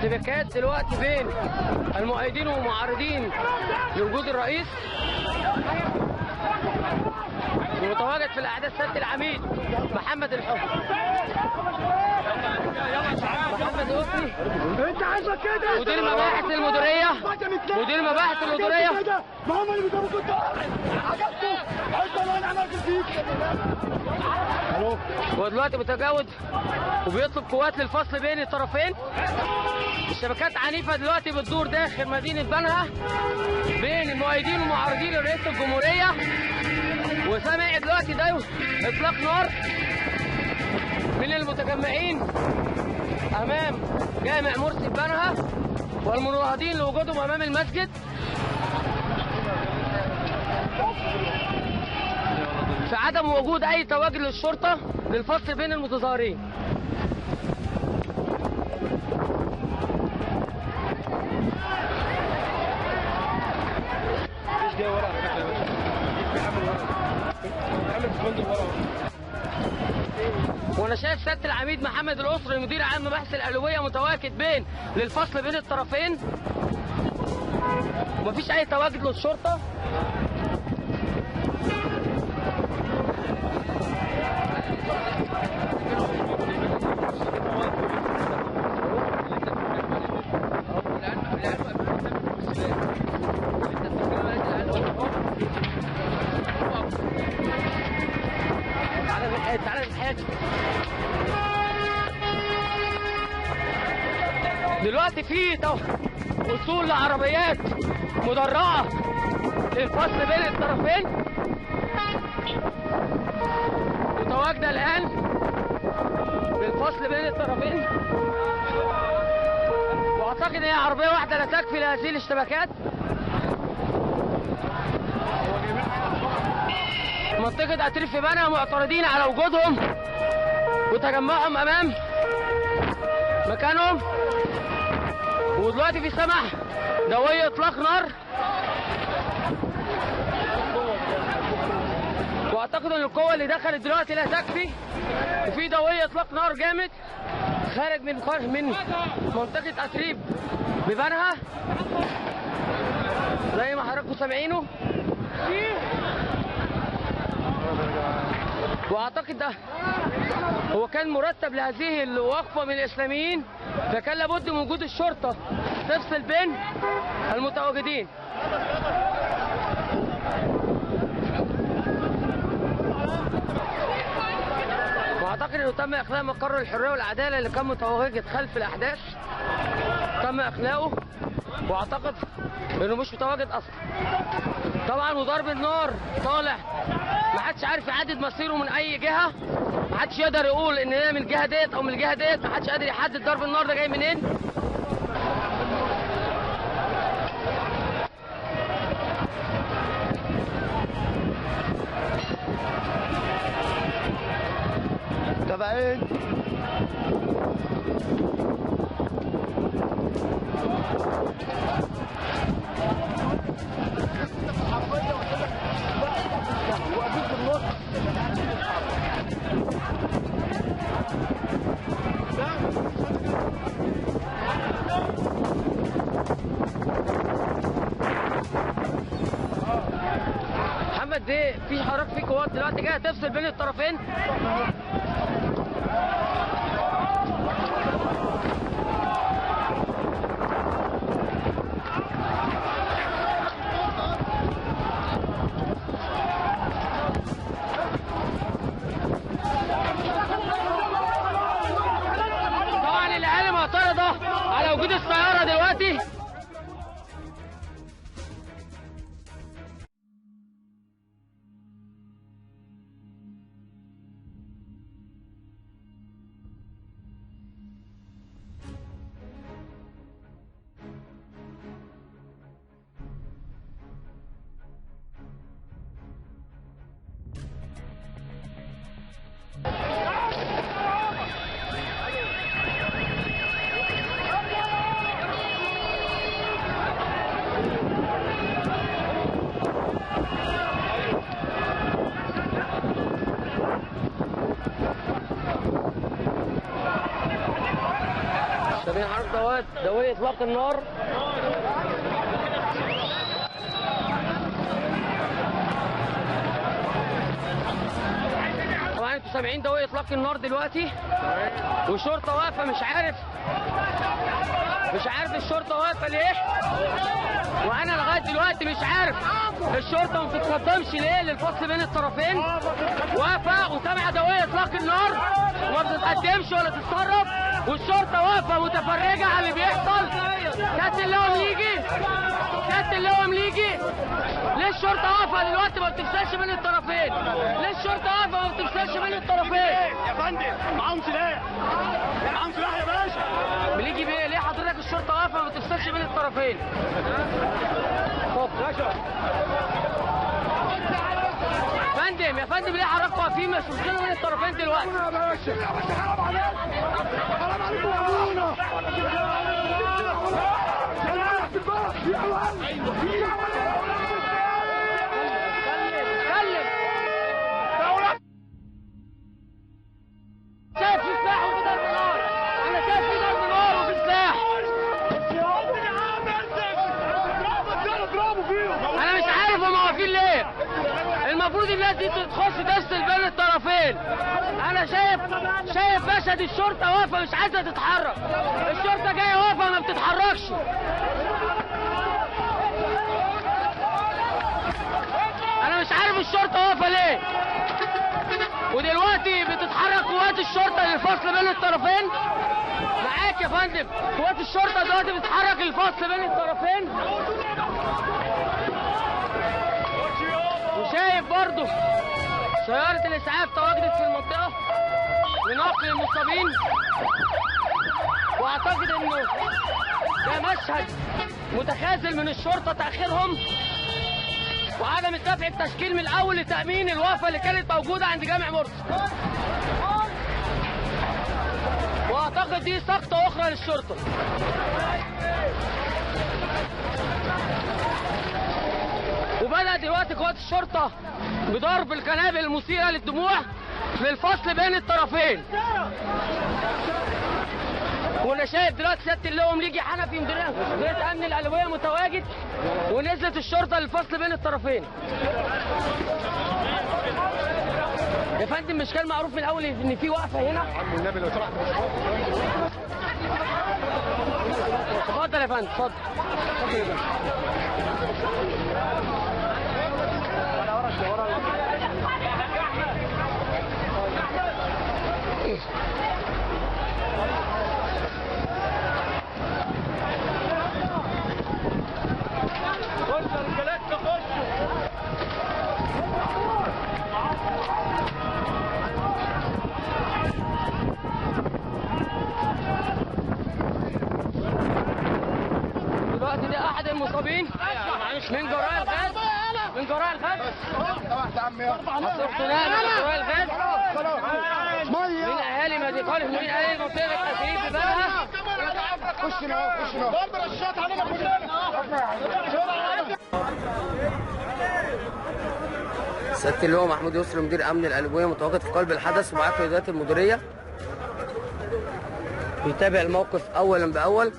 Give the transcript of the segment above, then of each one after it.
اشتباكات دلوقتي بين المؤيدين والمعارضين لوجود الرئيس. ومتواجد في الاحداث سياده العميد محمد الحكم محمد قطني انت عايزك كده مدير مباحث المديريه ما هم اللي بيجيبوا كنت عجبته انت اللي انا عملت فيك. ودلوقتي متجاوز وبيطلب قوات للفصل بين الطرفين. الشبكات عنيفه دلوقتي بتدور داخل مدينه بنها بين المؤيدين والمعارضين لرئيس الجمهوريه. وسامع دلوقتي ده اطلاق نار من المتجمعين امام جامع مرسي بنها والمناهضين لوجودهم امام المسجد. في عدم وجود اي تواجد للشرطه للفصل بين المتظاهرين. وانا شايف سياده العميد محمد الاسري مدير عام مباحث الالويه متواجد للفصل بين الطرفين. ومفيش اي تواجد للشرطه. دلوقتي في وصول لعربيات مدرعه للفصل بين الطرفين متواجده الان للفصل بين الطرفين. واعتقد ان هي عربيه واحده لا تكفي لهذه الاشتباكات. منطقه اتريف في بنها معترضين على وجودهم وتجمعهم امام مكانهم. ودلوقتي في سمح دوية اطلاق نار. واعتقد ان القوة اللي دخلت دلوقتي لا تكفي. وفي دوية اطلاق نار جامد خارج من منطقة اتريب ببنها زي ما حضراتكم سامعينه. واعتقد ده هو كان مرتب لهذه الوقفة من الاسلاميين، فكان لابد من وجود الشرطة تفصل بين المتواجدين. واعتقد انه تم اخلاء مقر الحرية والعدالة اللي كان متواجد خلف الاحداث. تم اخلاؤه واعتقد انه مش متواجد اصلا. طبعا وضرب النار طالع محدش عارف يحدد مصيره من اي جهة. محدش يقدر يقول ان ده من الجهة ديت او من الجهة ديت. محدش قادر يحدد ضرب النار ده جاي منين. تابعين محمد دي في حراك في قوات دلوقتي جايه تفصل بين الطرفين. طبعا الاهالي معترضه على وجود السياره دلوقتي. دوائر اطلاق النار. طبعا انتوا سامعين دوائر اطلاق النار دلوقتي، والشرطه واقفه مش عارف الشرطه واقفه ليه، وانا لغايه دلوقتي مش عارف الشرطه ما بتتقدمش ليه للفصل بين الطرفين. واقفه وسامعه دوائر اطلاق النار وما بتتقدمش ولا تتصرف، والشرطه واقفه متفرجه على اللي بيحصل. سياده اللواء مليجي، ليه الشرطه واقفه دلوقتي ما بتفصلش بين الطرفين؟ ليه الشرطه واقفه ما بتفصلش بين الطرفين؟ يا فندم معاهم سلاح يا باشا. مليجي بيه، ليه حضرتك الشرطه واقفه ما بتفصلش بين الطرفين؟ يا فندم ليه حضرتك واقفين مش بتفصلوا بين الطرفين دلوقتي؟ يا باشا حرام عليكم يا ابونا. شايف في سلاح وفي ضرب نار، انا شايف في ضرب نار وفي سلاح. انا مش عارف هم واقفين ليه. المفروض الناس دي تخش تفصل بين الطرفين. انا شايف مشهد الشرطه واقفه مش عايزه تتحرك، الشرطه جايه واقفه ما بتتحركش. انا مش عارف الشرطه واقفه ليه، ودلوقتي بتتحرك قوات الشرطه للفصل بين الطرفين. معاك يا فندم، قوات الشرطه دلوقتي بتتحرك للفصل بين الطرفين. وشايف برضه سيارة الإسعاف تواجدت في المنطقة لنقل المصابين، وأعتقد إنه ده مشهد متخاذل من الشرطة تأخيرهم وعدم الدفع التشكيل من الأول لتأمين الوقفة اللي كانت موجودة عند جامع مرسي. وأعتقد دي سقطة أخرى للشرطة. وبدأ دلوقتي قوات الشرطة بضرب القنابل المثيرة للدموع للفصل بين الطرفين. وانا شايف دلوقتي سيادة اللواء مليجي حنفي مدير امن القلوية متواجد، ونزلت الشرطة للفصل بين الطرفين. يا فندم مش كان معروف من الاول ان في وقفة هنا؟ النبي لو سمحت. اتفضل يا فندم، اتفضل. دلوقتي ده احد المصابين من جراء الغاز من جراء الغاز من اهالي مدينه طالب، من اهالي منطقه الاسيرين في بلها. خشنا ضرب رشات علينا كلنا. سيادة اللواء محمود يسري مدير امن القلوية متواجد في قلب الحدث ومعاه قيادات المديرية بيتابع الموقف اولا باول.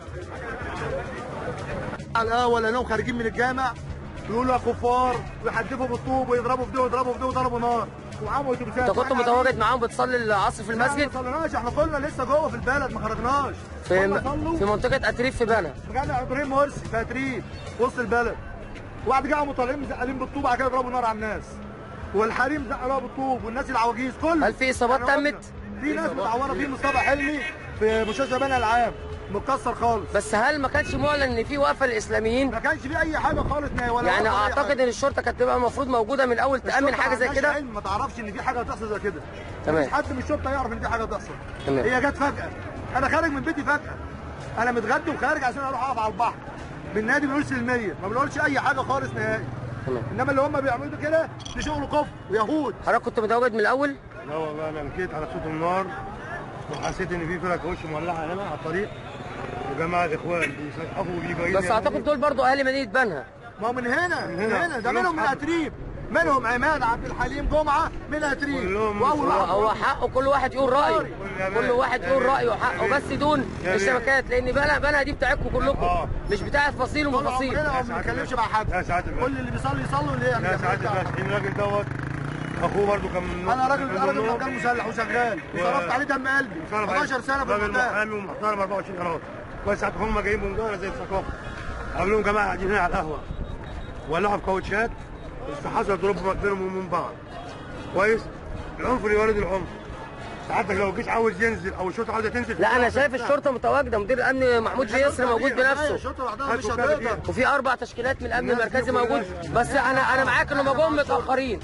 الاول لانهم خارجين من الجامع بيقولوا يا كفار ويحدفوا بالطوب ويضربوا في ده ويضربوا في ده وضربوا نار ومعاهم اتوبيسات. انت كنت متواجد معاهم بتصلي العصر في المسجد؟ ما صليناش، احنا كنا لسه جوه في البلد ما خرجناش. في منطقة اتريف في بنا. رجعنا ابراهيم مرسي في اتريف وسط البلد. وبعد كده قاموا طالعين مزقلين بالطوب، بعد كده يضربوا نار على الناس. والحريم زقلوها بالطوب والناس العواجيز كله. هل في اصابات تمت؟ في ناس متعوره، في مصطفى حلمي في مستشفى بنا العام متكسر خالص. بس هل ما كانش معلن ان في وقفه للاسلاميين؟ ما كانش في اي حاجه خالص ولا يعني اعتقد ان الشرطه كانت تبقى المفروض موجوده من الاول تامن حاجه زي كده. ما تعرفش ان في حاجه هتحصل زي كده. تمام. مفيش حد من الشرطه يعرف ان في حاجه هتحصل. تمام. هي جت فجاه. انا خارج من بيتي فجاه. انا متغدى وخارج عشان اروح اقف على البحر. بالنادي بنقول سلميه، ما بنقولش اي حاجه خالص نهائي. تمام. انما اللي هم بيعملوا كده ده شغل كفر ويهود. حضرتك كنت متواجد من الاول؟ لا والله انا مشيت على صوت النار وحسيت ان في فرق وش مولعه هنا على الطريق وجماعه اخوان بيسقفوا وبيجوا. بس اعتقد دول برضو اهالي مدينه بنها. ما هو من هنا ده منهم من اتريب. منهم عماد عبد الحليم جمعه من اتريب. هو حقه كل واحد يقول رايه، كل واحد يقول رايه حقه، بس دون الشبكات، لان بنها دي بتاعتكم كلكم، مش بتاعت فصيل ومفاصيل. ما بنتكلمش مع حد، كل اللي بيصلي يصلوا اللي يعمل. يا سعاده الباشا الراجل دوت اخوه برضه كان من انا راجل كان مسلح وشغال وصرفت عليه دم قلبي 11 سنه في راجل محامي ومحترم 24 قرار. كويس ساعتها هم جايين من جاره زي الثقافه، قالوا لهم جماعه قاعدين هنا على القهوه ولعوا في كاوتشات، حصل ضرب بينهم ومن بعض. كويس؟ العنف اللي يولد العنف. ساعتك لو الجيش عاوز ينزل او الشرطه عاوزه تنزل، لا انا شايف الشرطه متواجده، مدير الامن محمود يسري موجود بنفسه، الشرطه لوحدها مش هتقدر، وفي 4 تشكيلات من الامن المركزي موجود، بس انا معاك انهم جم متاخرين،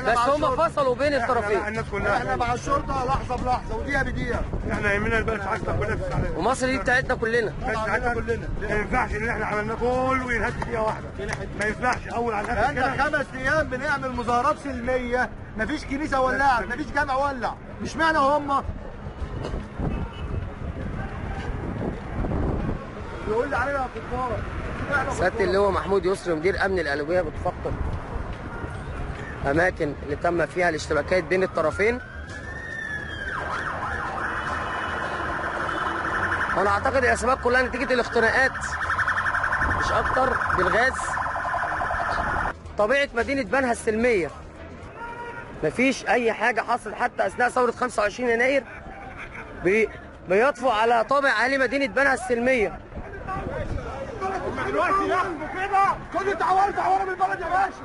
بس هم فصلوا بين الطرفين. الناس كلها احنا مع الشرطه لحظه بلحظه ودقيقه بدقيقه. احنا يهمنا البلد بتاعتنا كلنا، ومصر دي بتاعتنا كلنا. بتاعتنا كلنا. ما ينفعش ان احنا عملناه كله ينهد دقيقه واحده، ما ينفعش اول على الاخر كده. احنا 5 ايام بنعمل مظاهرات سلميه، مفيش كنيسه ولعت، مفيش جامع ولع، مش معنى هم يقول لي علينا كفار. سياده اللواء محمود يسري مدير امن القليوبيه بتفقد اماكن اللي تم فيها الاشتباكات بين الطرفين. وانا اعتقد الاسباب كلها نتيجه الاختناقات مش اكتر بالغاز. طبيعه مدينه بنها السلميه، مفيش اي حاجه حصلت حتى اثناء ثوره 25 يناير بيطفو على طابع اهالي مدينه بنها السلميه. دلوقتي ياخدوا كده كل التعاون من البلد يا باشا.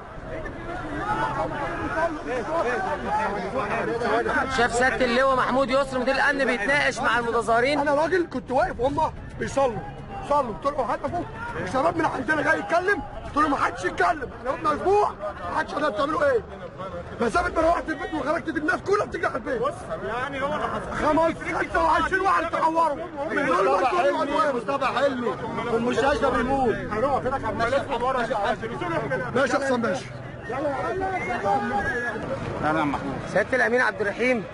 شاف سياده اللواء محمود يسري مدير الامن بيتناقش مع المتظاهرين. انا راجل كنت واقف هم بيصلوا قلت لهم هدفوا الشباب من عندنا جاي يتكلم، قلت لهم ما حدش يتكلم، احنا قلنا اسبوع ما حدش عارف بتعملوا ايه. مسافه ما روحت البيت وخرجت الناس كلها بتيجي على البيت. يعني هو اللي حصل 25 واحد اتعوروا. مصطفى حلمي في المستشفى بيموت. هنقف هناك على ماشي احسن ماشي. اهلا محمود. سياده الامين عبد الرحيم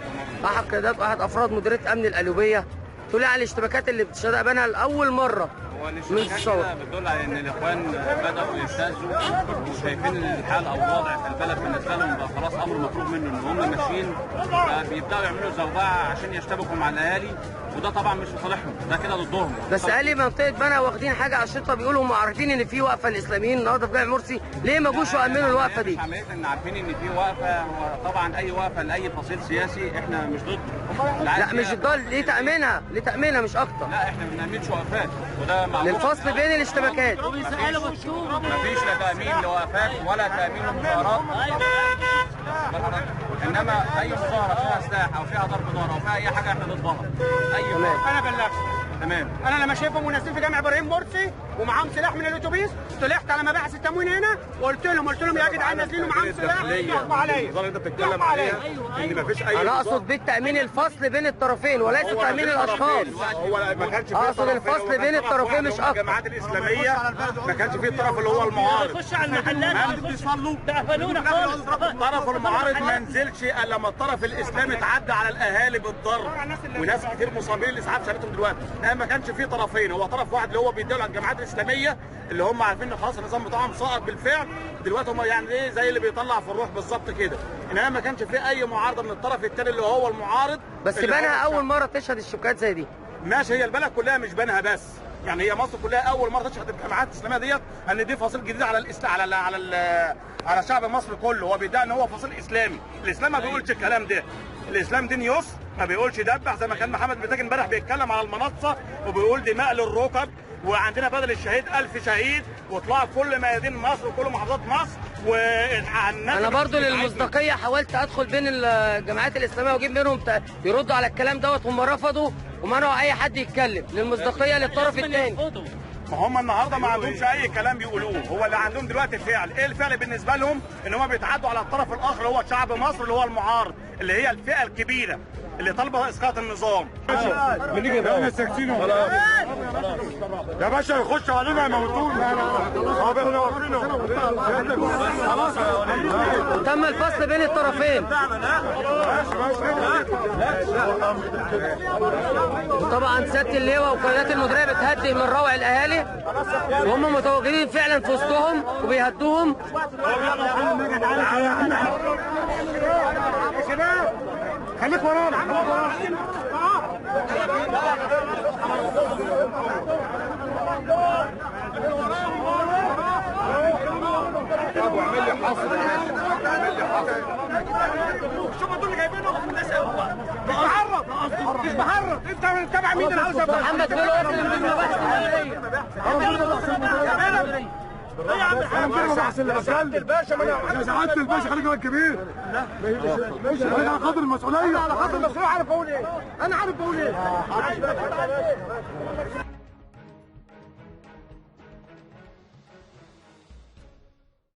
احد قيادات واحد افراد مديريه امن القليوبيه، تقول لي على الاشتباكات اللي بتشهد بنها لاول مره من الثوره. بتدل على ان الاخوان بداوا يهتزوا وشايفين الحال او الوضع في البلد بالنسبه لهم بقى خلاص امر مطلوب منهم، ان هم ماشيين بيبداوا يعملوا زوبعه عشان يشتبكوا مع الاهالي، وده طبعا مش في صالحهم، ده كده ضدهم. بس اهالي منطقه بنها واخدين حاجه على الشرطه، بيقولوا هم عارفين ان في وقفه الاسلاميين النهارده في جامع مرسي، ليه ما جوش وامنوا الوقفه دي؟ عمليه ان عارفين ان في وقفه، طبعا اي وقفه لاي فصيل سياسي احنا مش ضد. لا مش ضد، ليه تامينها مش اكتر. لا احنا ما بنعملش وقفات، وده معروف. للفصل بين الاشتباكات. مفيش لا تامين لوقفات ولا تامين لمظاهرات. انما اي مظاهره فيها سلاح او فيها ضرب نار او فيها اي حاجه احنا ضدها. انا بلغت. تمام. انا لما شايفهم منزلين في جامع ابراهيم مرسي ومعاهم سلاح من الاتوبيس، طلعت على مباحث التموين هنا وقلت لهم يا جدعان نازلين ومعاهم سلاح، يحكموا عليا. النظام اللي انت بتتكلم عليها ان مفيش اي، انا اقصد بالتامين الفصل بين الطرفين وليس تامين الاشخاص. هو ما كانش اقصد الفصل بين الطرفين مش اكتر. الجماعات الاسلاميه ما كانش فيه الطرف اللي هو المعارض. خش على المحلات بيصلوا قفلونا خالص. الطرف المعارض ما نزلش الا لما الطرف الاسلامي اتعدى على الاهالي بالضرب، وناس كتير مصابين الاسعاف شالتهم دلوقتي. ما كانش فيه طرفين، هو طرف واحد اللي هو بيدعوا على الجماعات الاسلاميه اللي هم عارفين ان خلاص النظام بتاعهم سقط بالفعل، دلوقتي هم يعني ايه زي اللي بيطلع في الروح بالظبط كده. انما ما كانش فيه اي معارضه من الطرف الثاني اللي هو المعارض. بس بنها اول مره تشهد الشبكات زي دي. ماشي، هي البلد كلها مش بنها بس، يعني هي مصر كلها اول مره تشهد الجماعات الاسلاميه ديت ان دي فصيل جديد على شعب مصر كله. هو بيدعي ان هو فصيل اسلامي، الاسلام ما بيقولش الكلام ده، الاسلام دين يسر ما بيقولش دبح، زي ما كان محمد بتاج امبارح بيتكلم على المنصه وبيقول دماء للركب، وعندنا بدل الشهيد 1000 شهيد، واطلاع كل ميادين مصر وكل محافظات مصر. انا برضو للمصداقيه حاولت ادخل بين الجماعات الاسلاميه واجيب منهم يردوا على الكلام دوت، هم رفضوا ومنعوا اي حد يتكلم للمصداقيه للطرف الثاني. ما هم النهارده ما عندهمش اي كلام بيقولوه، هو اللي عندهم دلوقتي فعل. ايه الفعل بالنسبه لهم؟ ان هم بيتعدوا على الطرف الاخر اللي هو شعب مصر اللي هو المعارض، اللي هي الفئه الكبيره اللي طالبه اسقاط النظام. بنيجي بقى ساكتين يا باشا، يخشوا علينا يموتونا. تم الفصل بين الطرفين. وطبعا سياده اللواء وقيادات المديريه بتهدي من روع الاهالي، وهم متواجدين فعلا في وسطهم وبيهدوهم. خليك ورانا. طب واعمل لي حصر اعمل لي حصر. شوف دول اللي جايبينهم بتهرب انت تابع مين العاوزه؟ محمد بيقول وصل للمباحث الامنيه. ايه يا عم الحاج؟ سعادة الباشا سعادة الباشا خليك راجل كبير. انا على قدر المسؤوليه. على قدر المسؤوليه. عارف اقول ايه؟ انا عارف اقول ايه؟